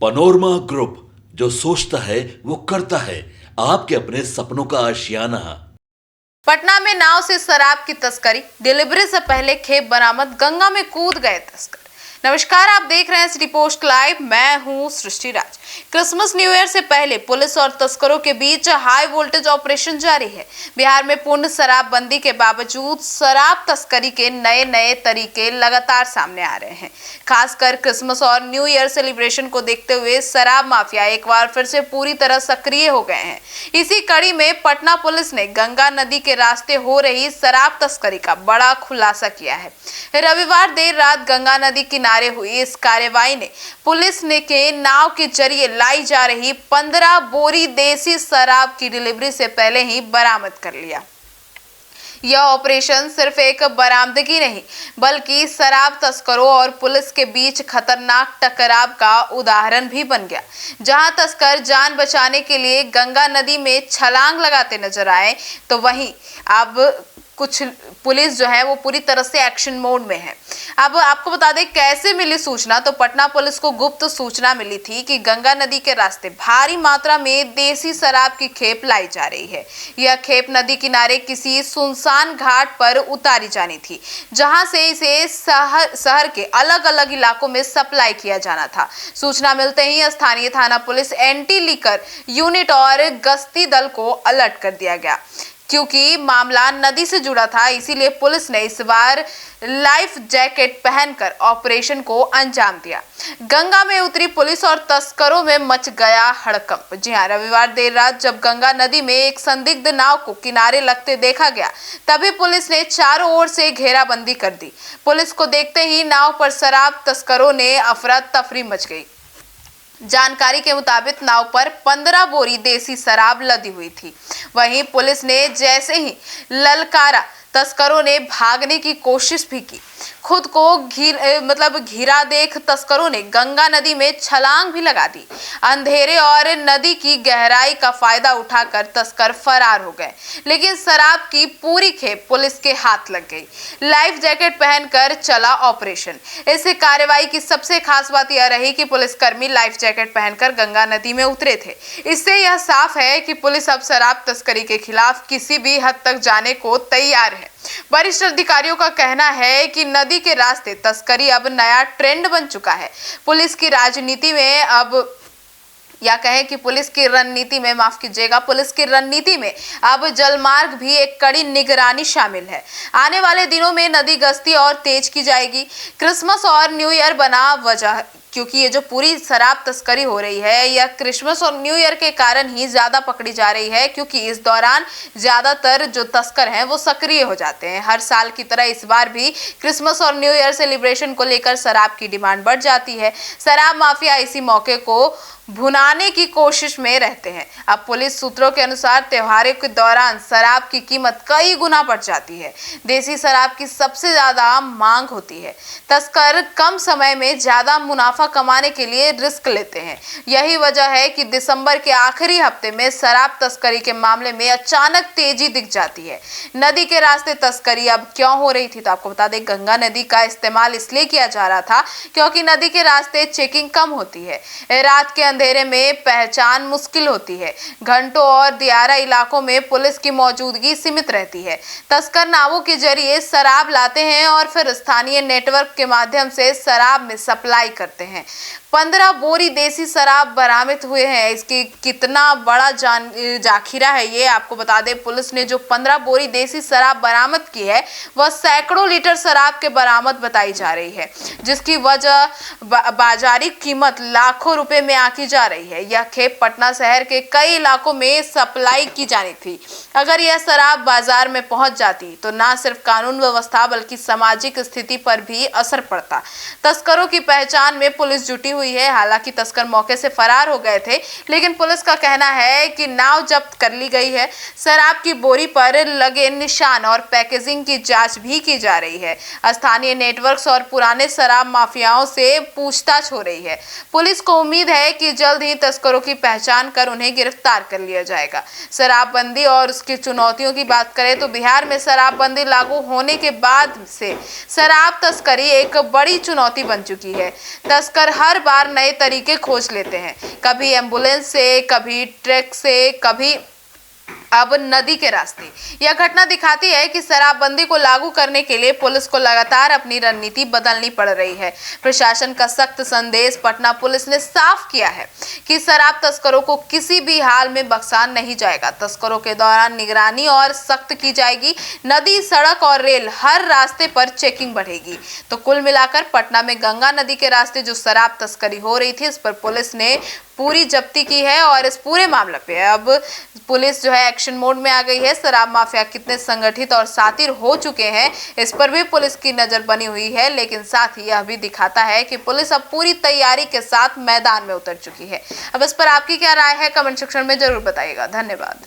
Panorama group, जो सोचता है वो करता है। आपके अपने सपनों का आशियाना। पटना में नाव से शराब की तस्करी, डिलीवरी से पहले खेप बरामद, गंगा में कूद गए तस्कर। नमस्कार, आप देख रहे हैं सिटी पोस्ट लाइव। मैं हूं सृष्टि राज। क्रिसमस न्यू ईयर से पहले पुलिस और तस्करों के बीच हाई वोल्टेज ऑपरेशन जारी है। बिहार में पूर्ण शराबबंदी के बावजूद शराब तस्करी के नए नए तरीके लगातार सामने आ रहे हैं। खासकर क्रिसमस और न्यू ईयर सेलिब्रेशन को देखते हुए शराब माफिया एक बार फिर से पूरी तरह सक्रिय हो गए हैं। इसी कड़ी में पटना पुलिस ने गंगा नदी के रास्ते हो रही शराब तस्करी का बड़ा खुलासा किया है। रविवार देर रात गंगा नदी किनारे हुई इस कार्रवाई ने पुलिस ने के नाव के जरिए लाई जा रही 15 बोरी देसी शराब की डिलीवरी से पहले ही बरामद कर लिया। यह ऑपरेशन सिर्फ एक बरामदगी नहीं, बल्कि शराब तस्करों और पुलिस के बीच खतरनाक टकराव का उदाहरण भी बन गया। जहां तस्कर जान बचाने के लिए गंगा नदी में छलांग लगाते नजर आए, तो वहीं अब कुछ पुलिस जो है वो पूरी तरह से एक्शन मोड में है। अब आपको बता दें कैसे मिली सूचना। तो पटना पुलिस को गुप्त सूचना मिली थी कि गंगा नदी के रास्ते भारी मात्रा में देसी शराब की खेप लाई जा रही है। यह खेप नदी किनारे किसी सुनसान घाट पर उतारी जानी थी, जहां से इसे शहर के अलग अलग इलाकों में सप्लाई किया जाना था। सूचना मिलते ही स्थानीय थाना पुलिस, एंटी लीकर यूनिट और गश्ती दल को अलर्ट कर दिया गया। क्योंकि मामला नदी से जुड़ा था, इसीलिए पुलिस ने इस बार लाइफ जैकेट पहनकर ऑपरेशन को अंजाम दिया। गंगा में उतरी पुलिस और तस्करों में मच गया हड़कंप। जी हां, रविवार देर रात जब गंगा नदी में एक संदिग्ध नाव को किनारे लगते देखा गया, तभी पुलिस ने चारों ओर से घेराबंदी कर दी। पुलिस को देखते ही नाव पर शराब तस्करों ने अफरा तफरी मच गई। जानकारी के मुताबिक नाव पर 15 बोरी देसी शराब लदी हुई थी। वहीं पुलिस ने जैसे ही ललकारा, तस्करों ने भागने की कोशिश भी की। खुद को घिरा देख तस्करों ने गंगा नदी में छलांग भी लगा दी। अंधेरे और नदी की गहराई का फायदा उठाकर तस्कर फरार हो गए, लेकिन शराब की पूरी खेप पुलिस के हाथ लग गई। लाइफ जैकेट पहनकर चला ऑपरेशन। इस कार्रवाई की सबसे खास बात यह रही कि पुलिसकर्मी लाइफ जैकेट पहनकर गंगा नदी में उतरे थे। इससे यह साफ है कि पुलिस अब शराब तस्करी के खिलाफ किसी भी हद तक जाने को तैयार है। वरिष्ठ अधिकारियों का कहना है कि नदी के रास्ते तस्करी अब नया ट्रेंड बन चुका है। पुलिस की रणनीति में अब जलमार्ग भी एक कड़ी निगरानी शामिल है। आने वाले दिनों में नदी गश्ती और तेज की जाएगी। क्रिसमस और न्यू ईयर बना वजह, क्योंकि ये जो पूरी शराब तस्करी हो रही है, यह क्रिसमस और न्यू ईयर के कारण ही ज्यादा पकड़ी जा रही है, क्योंकि इस दौरान ज्यादातर जो तस्कर हैं वो सक्रिय हो जाते हैं। हर साल की तरह इस बार भी क्रिसमस और न्यू ईयर सेलिब्रेशन को लेकर शराब की डिमांड बढ़ जाती है। शराब माफिया इसी मौके को भुनाने की कोशिश में रहते हैं। अब पुलिस सूत्रों के अनुसार त्योहारों के दौरान शराब की कीमत कई गुना बढ़ जाती है। देसी शराब की सबसे ज्यादा मांग होती है। तस्कर कम समय में ज्यादा मुनाफा कमाने के लिए रिस्क लेते हैं। यही वजह है कि दिसंबर के आखिरी हफ्ते में शराब तस्करी के मामले में अचानक तेजी दिख जाती है। नदी के रास्ते तस्करी अब क्यों हो रही थी? तो आपको बता दें, गंगा नदी का इस्तेमाल इसलिए किया जा रहा था क्योंकि नदी के रास्ते चेकिंग कम होती है। रात के अंधेरे में पहचान मुश्किल होती है। घंटों और दियारा इलाकों में पुलिस की मौजूदगी सीमित रहती है। तस्कर नावों के जरिए शराब लाते हैं और फिर स्थानीय नेटवर्क के माध्यम से शराब में सप्लाई करते हैं। 15 बोरी देसी शराब बरामद हुए हैं। इसकी कितना बड़ा जाखिरा है ये आपको बता दें। पुलिस ने जो 15 बोरी देसी शराब बरामद की है, वह सैकड़ों लीटर शराब के बरामद बताई जा रही है, जिसकी वजह बाजारी कीमत लाखों रुपए में आंकी जा रही है। यह खेप पटना शहर के कई इलाकों में सप्लाई की जानी थी। अगर यह शराब बाजार में पहुंच जाती तो न सिर्फ कानून व्यवस्था बल्कि सामाजिक स्थिति पर भी असर पड़ता। तस्करों की पहचान में पुलिस जुटी हुई है। हालांकि तस्कर मौके से फरार हो गए थे, लेकिन पुलिस का कहना है कि नाव जब्त कर ली गई है। शराब की बोरी पर लगे निशान और पैकेजिंग की जांच भी की जा रही है। स्थानीय नेटवर्क्स और पुराने शराब माफियाओं से पूछताछ हो रही है। पुलिस को उम्मीद है कि जल्द ही तस्करों की पहचान कर उन्हें गिरफ्तार कर लिया जाएगा। शराबबंदी और उसकी चुनौतियों की बात करें तो बिहार में शराबबंदी लागू होने के बाद से शराब तस्करी एक बड़ी चुनौती बन चुकी है। तस्कर हर बार नए तरीके खोज लेते हैं, कभी एम्बुलेंस से, कभी ट्रक से, कभी अब नदी के रास्ते। यह घटना दिखाती है कि शराबबंदी को लागू करने के लिए पुलिस को लगातार अपनी रणनीति बदलनी पड़ रही है। प्रशासन का सख्त संदेश पटना पुलिस ने साफ किया है कि शराब तस्करों को किसी भी हाल में बख्शा नहीं जाएगा। तस्करों के दौरान निगरानी और सख्त की जाएगी। नदी, सड़क और रेल हर रास्ते पर चेकिंग बढ़ेगी। तो कुल मिलाकर पटना में गंगा नदी के रास्ते जो शराब तस्करी हो रही थी, इस पर पुलिस ने पूरी जब्ती की है और इस पूरे मामले पे अब पुलिस जो है एक्शन मोड में आ गई है। शराब माफिया कितने संगठित और शातिर हो चुके हैं, इस पर भी पुलिस की नजर बनी हुई है, लेकिन साथ ही यह भी दिखाता है कि पुलिस अब पूरी तैयारी के साथ मैदान में उतर चुकी है। अब इस पर आपकी क्या राय है, कमेंट सेक्शन में जरूर बताइएगा। धन्यवाद।